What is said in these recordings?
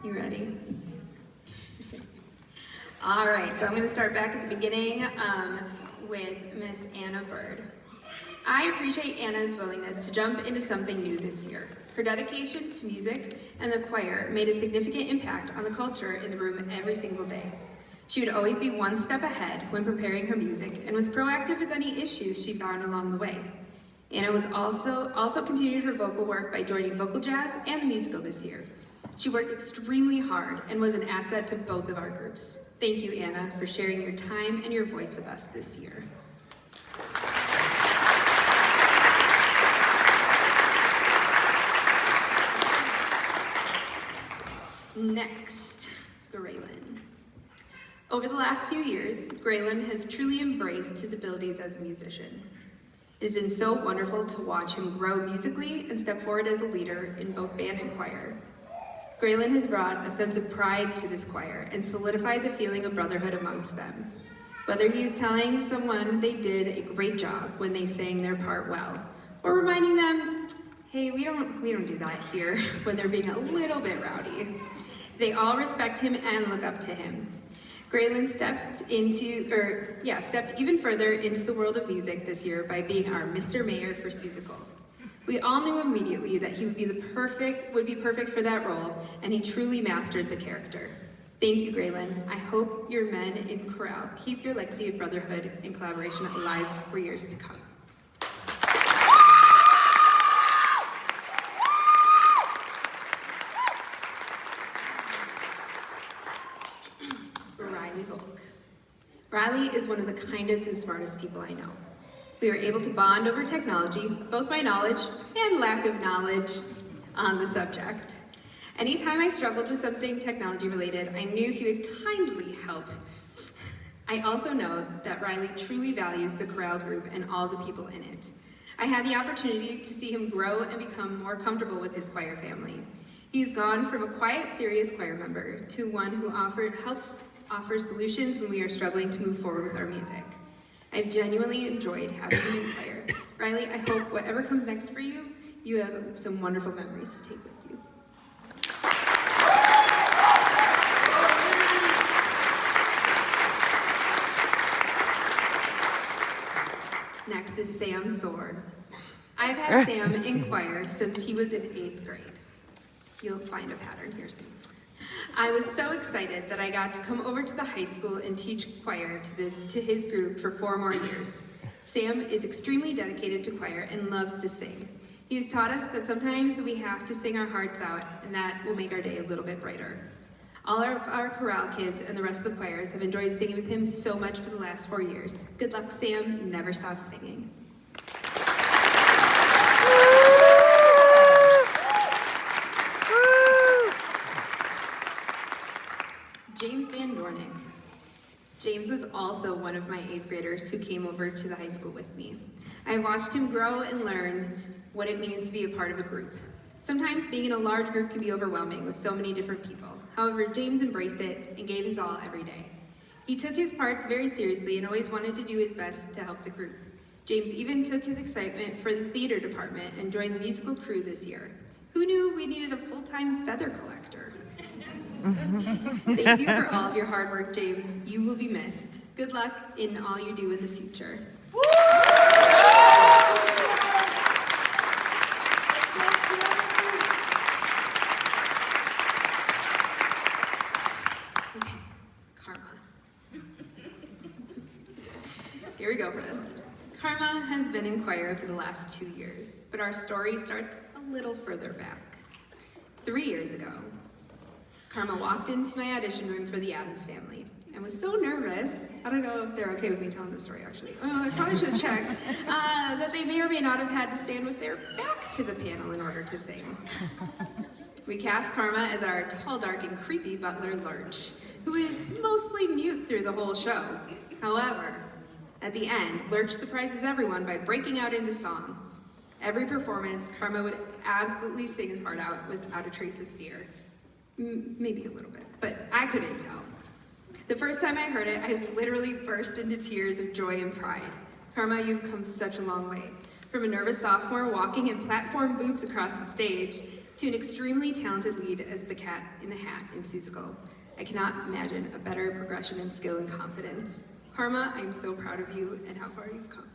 You ready? All right, so I'm going to start back at the beginning with Miss Anna Bird. I appreciate Anna's willingness to jump into something new this year. Her dedication to music and the choir made a significant impact on the culture in the room every single day. She would always be one step ahead when preparing her music and was proactive with any issues she found along the way. Anna was also continued her vocal work by joining vocal jazz and the musical this year. She worked extremely hard and was an asset to both of our groups. Thank you, Anna, for sharing your time and your voice with us this year. Next, Graylin. Over the last few years, Graylin has truly embraced his abilities as a musician. It has been so wonderful to watch him grow musically and step forward as a leader in both band and choir. Graylin has brought a sense of pride to this choir and solidified the feeling of brotherhood amongst them. Whether he is telling someone they did a great job when they sang their part well, or reminding them, hey, we don't do that here, when they're being a little bit rowdy. They all respect him and look up to him. Graylin stepped even further into the world of music this year by being our Mr. Mayor for Seussical. We all knew immediately that he would be perfect for that role, and he truly mastered the character. Thank you, Graylin. I hope your men in chorale keep your legacy of brotherhood and collaboration alive for years to come. Riley Volk. Riley is one of the kindest and smartest people I know. We were able to bond over technology, both my knowledge and lack of knowledge on the subject. Anytime I struggled with something technology related, I knew he would kindly help. I also know that Riley truly values the chorale group and all the people in it. I had the opportunity to see him grow and become more comfortable with his choir family. He's gone from a quiet, serious choir member to one who helps offer solutions when we are struggling to move forward with our music. I've genuinely enjoyed having him in choir. Riley, I hope whatever comes next for you, you have some wonderful memories to take with you. Next is Sam Soar. I've had Sam in choir since he was in 8th grade. You'll find a pattern here soon. I was so excited that I got to come over to the high school and teach choir to his group for 4 more years. Sam is extremely dedicated to choir and loves to sing. He has taught us that sometimes we have to sing our hearts out, and that will make our day a little bit brighter. All of our chorale kids and the rest of the choirs have enjoyed singing with him so much for the last 4 years. Good luck, Sam. Never stop singing. James Van Dornick. James was also one of my 8th graders who came over to the high school with me. I watched him grow and learn what it means to be a part of a group. Sometimes being in a large group can be overwhelming with so many different people. However, James embraced it and gave his all every day. He took his parts very seriously and always wanted to do his best to help the group. James even took his excitement for the theater department and joined the musical crew this year. Who knew we needed a full-time feather collector? Thank you for all of your hard work, James. You will be missed. Good luck in all you do in the future. Okay, Karma. Here we go, friends. Karma has been in choir for the last 2 years, but our story starts a little further back. 3 years ago, Karma walked into my audition room for the Addams Family and was so nervous, I don't know if they're okay with me telling this story actually, I probably should have checked, that they may or may not have had to stand with their back to the panel in order to sing. We cast Karma as our tall, dark, and creepy butler, Lurch, who is mostly mute through the whole show. However, at the end, Lurch surprises everyone by breaking out into song. Every performance, Karma would absolutely sing his heart out without a trace of fear. Maybe a little bit, but I couldn't tell. The first time I heard it, I literally burst into tears of joy and pride. Karma, you've come such a long way. From a nervous sophomore walking in platform boots across the stage, to an extremely talented lead as the Cat in the Hat in Seussical. I cannot imagine a better progression in skill and confidence. Karma, I'm so proud of you and how far you've come.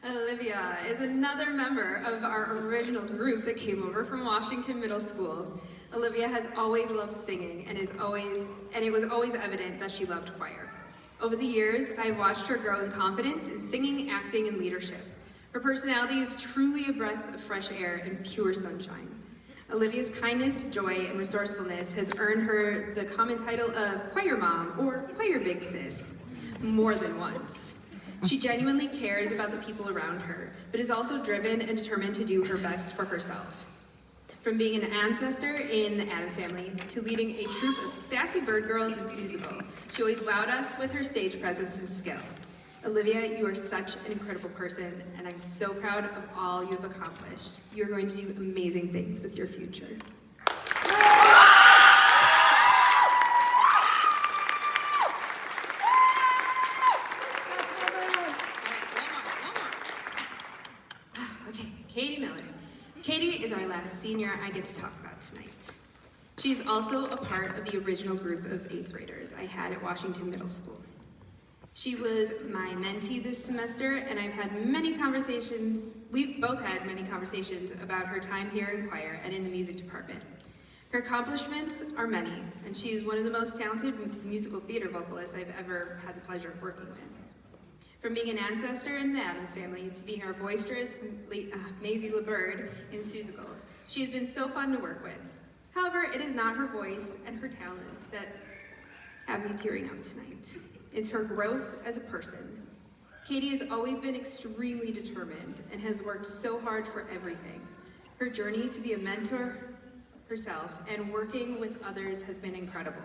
Olivia is another member of our original group that came over from Washington Middle School. Olivia has always loved singing and it was always evident that she loved choir. Over the years, I've watched her grow in confidence in singing, acting, and leadership. Her personality is truly a breath of fresh air and pure sunshine. Olivia's kindness, joy, and resourcefulness has earned her the common title of Choir Mom or Choir Big Sis more than once. She genuinely cares about the people around her, but is also driven and determined to do her best for herself. From being an ancestor in the Addams Family to leading a troupe of sassy bird girls in Seussical, she always wowed us with her stage presence and skill. Olivia, you are such an incredible person, and I'm so proud of all you have accomplished. You're going to do amazing things with your future. Okay, Katie Miller. Katie is our last senior I get to talk about tonight. She's also a part of the original group of 8th graders I had at Washington Middle School. She was my mentee this semester, and we've both had many conversations about her time here in choir and in the music department. Her accomplishments are many, and she is one of the most talented musical theater vocalists I've ever had the pleasure of working with. From being an ancestor in the Addams Family to being our boisterous Maisie LeBird in Seussical, she has been so fun to work with. However, it is not her voice and her talents that have me tearing up tonight. It's her growth as a person. Katie has always been extremely determined and has worked so hard for everything. Her journey to be a mentor herself and working with others has been incredible.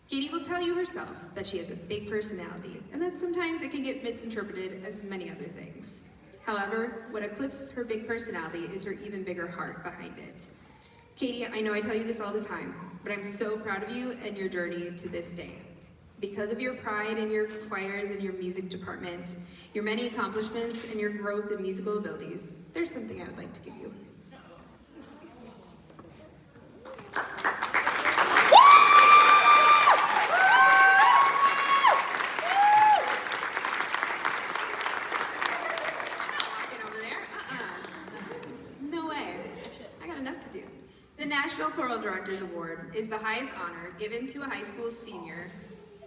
Katie will tell you herself that she has a big personality and that sometimes it can get misinterpreted as many other things. However, what eclipses her big personality is her even bigger heart behind it. Katie, I know I tell you this all the time, but I'm so proud of you and your journey to this day. Because of your pride in your choirs and your music department, your many accomplishments, and your growth in musical abilities, there's something I would like to give you. No way. I got enough to do. The National Choral Directors Award is the highest honor given to a high school senior.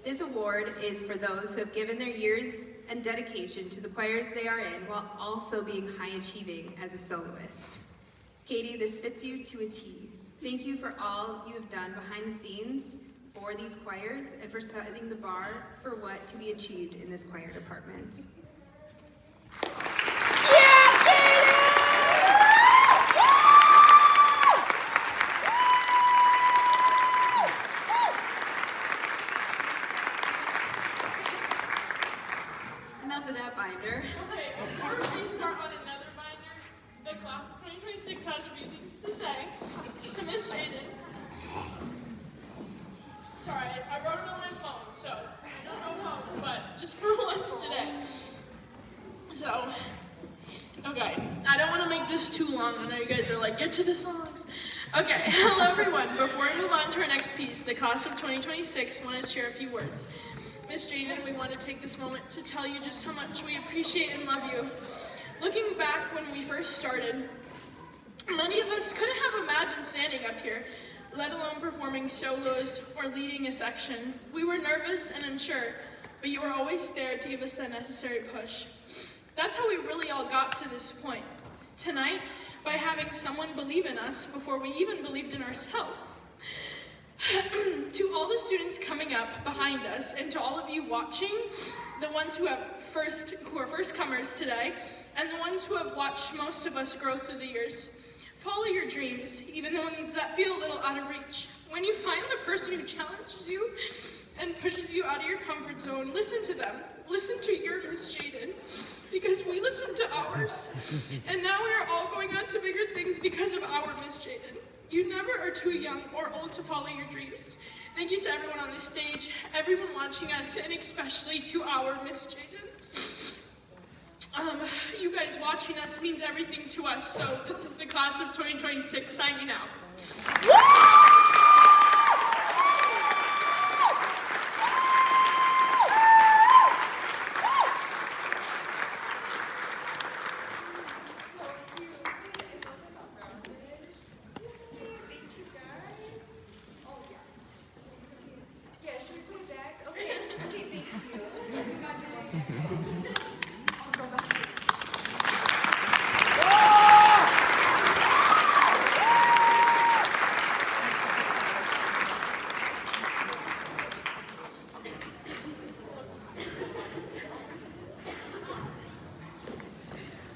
This award is for those who have given their years and dedication to the choirs they are in while also being high achieving as a soloist. Katie, this fits you to a T. Thank you for all you have done behind the scenes for these choirs and for setting the bar for what can be achieved in this choir department. Enough of that binder. Okay, before we start on another binder, the class of 2026 has a few things to say. Miss Jaden. Sorry, I wrote it on my phone, so I don't know how, but just for once today. So, okay, I don't want to make this too long. I know you guys are like, get to the songs. Okay, hello everyone. Before we move on to our next piece, the class of 2026 wanted to share a few words. Miss Jaden, we want to take this moment to tell you just how much we appreciate and love you. Looking back when we first started, many of us couldn't have imagined standing up here, let alone performing solos or leading a section. We were nervous and unsure, but you were always there to give us that necessary push. That's how we really all got to this point. Tonight, by having someone believe in us before we even believed in ourselves. To all the students coming up behind us, and to all of you watching, the ones who are first comers today, and the ones who have watched most of us grow through the years, follow your dreams, even the ones that feel a little out of reach. When you find the person who challenges you and pushes you out of your comfort zone, listen to them. Listen to your Miss Jaden, because we listened to ours, and now we are all going on to bigger things because of our Miss Jaden. You never are too young or old to follow your dreams. Thank you to everyone on this stage, everyone watching us, and especially to our Miss Jaden. You guys watching us means everything to us, so this is the class of 2026 signing out.